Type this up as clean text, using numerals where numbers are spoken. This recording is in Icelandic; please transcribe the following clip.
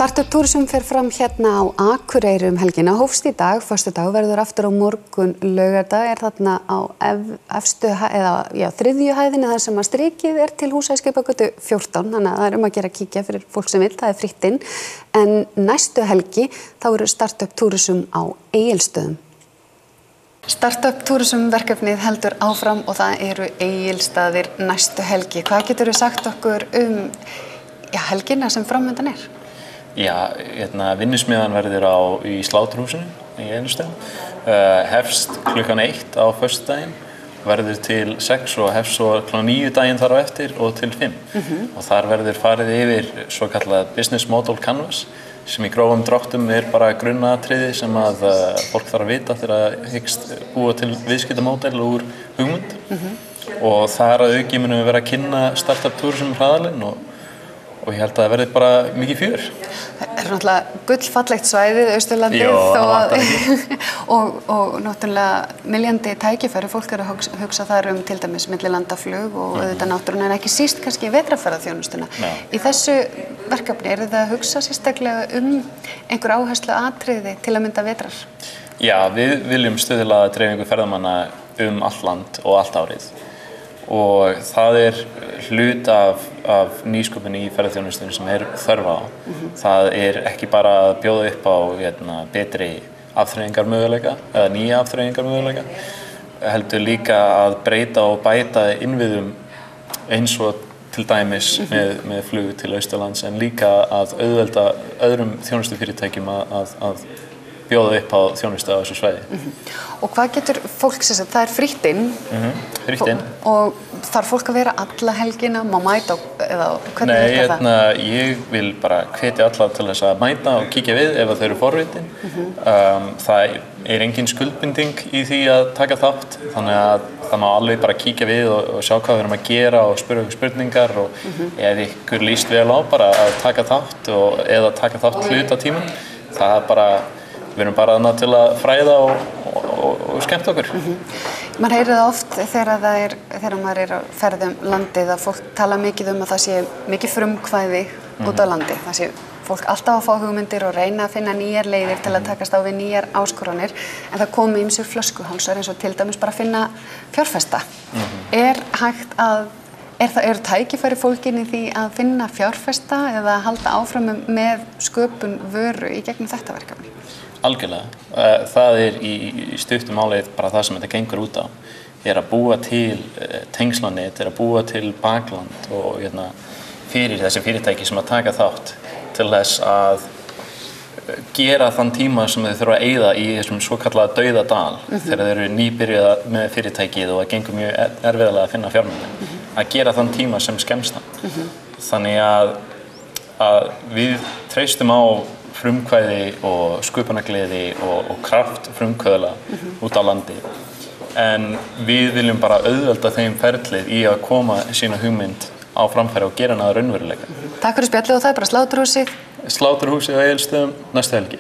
Startup Tourism fer fram hérna á Akureyri helgina, hófst í dag, föstudag, verður aftur á morgun laugardag, þarna á efstu þriðju hæðinni þar sem að strikið til húsa í Skipagötu 14, þannig að það að gera að kíkja fyrir fólk sem vill, það fritt inn. En næstu helgi þá eru Startup Tourism á Egilsstöðum. Startup Tourism verkefnið heldur áfram og það eru Egilsstaðir næstu helgi. Hvað geturðu sagt okkur helgina sem framöndan er? Já, vinnusmiðjan verður í Sláturhúsinu í Egilsstöðum. Hefst klukkan 1 á föstudaginn, verður til 6 og hefst svo klukkan 9 daginn þar á eftir og til 5. Og þar verður farið yfir svo kallað Business Model Canvas sem í grófum dráttum bara grunnatriði sem að fólk þarf að vita þegar það hyggst búa til viðskiptamódel úr hugmynd. Og þar að auki munum við vera að kynna Startup Tourism hraðalinn og ég held að það verði bara mikið fjör. Það er náttúrulega gullfallegt svæðið, Austurlandið, og náttúrulega myljandi tækifæri. Fólk að hugsa þar til dæmis millilandaflug og auðvitað náttúrulega en ekki síst kannski vetrarferðaþjónustuna. Í þessu verkefni eru það að hugsa sérstaklega einhver áherslu atriði til að mynda vetrar? Já, við viljum stuðla dreifingu ferðamanna allt land og allt árið. Og það hlut af nýsköpun í ferðaþjónustunni sem þörf á. Það ekki bara að bjóða upp á betri afþreyingarmöguleika eða nýja afþreyingarmöguleika, heldur líka að breyta og bæta innviðum eins og til dæmis með flug til Austurlands en líka að auðvelda öðrum þjónustufyrirtækjum að bjóða upp á þjónustu á þessu svæði. Og hvað getur fólk það fritt inn? Fritt inn. Og þarf fólk að vera alla helgina, má mæta eða hvernig virkar það? Nei, ég vil bara hvetja alla til þess að mæta og kíkja við ef þau eru forvitin. Það engin skuldbinding í því að taka þátt, þannig að það má alveg bara kíkja við og sjá hvað við erum að gera og spyrja okkur spurningar og ef ykkur líst vel á bara að taka þátt eða taka þátt hluta tímann, það bara við erum bara þarna til að fræða og skemmta okkur. Maður heyrir það oft þegar maður á ferðum landið að fólk tala mikið að það sé mikið frumkvæði út á landi. Það sé fólk alltaf að fá hugmyndir og reyna að finna nýjar leiðir til að takast á við nýjar áskoranir. En það komi ýmsir flöskuhálsar eins og til dæmis bara að finna fjárfesta. Er tækifæri fólkinni því að finna fjárfesta eða halda áfram með sköpun vöru í gegnum þetta verkefni? Algjörlega. Það í stuttu máli bara það sem þetta gengur út á. Að búa til tengslanet, að búa til bakland og fyrir þessi fyrirtæki sem að taka þátt til þess að gera þann tíma sem þau þurfa að eyða í þessum svokallaða dauðadal þegar þau eru nýbyrjað með fyrirtækið og það gengur mjög erfiðlega að finna fjármagn. Að gera þann tíma sem skemmstan. Þannig að við treystum á frumkvæði og sköpunargleði og kraft frumkvöðla út á landi. En við viljum bara auðvelda þeim ferlið í að koma sína hugmynd á framfæri og gera hana að raunveruleika. Takk fyrir spjallið og það bara Sláturhúsið. Sláturhúsið á Egilsstöðum næstu helgi.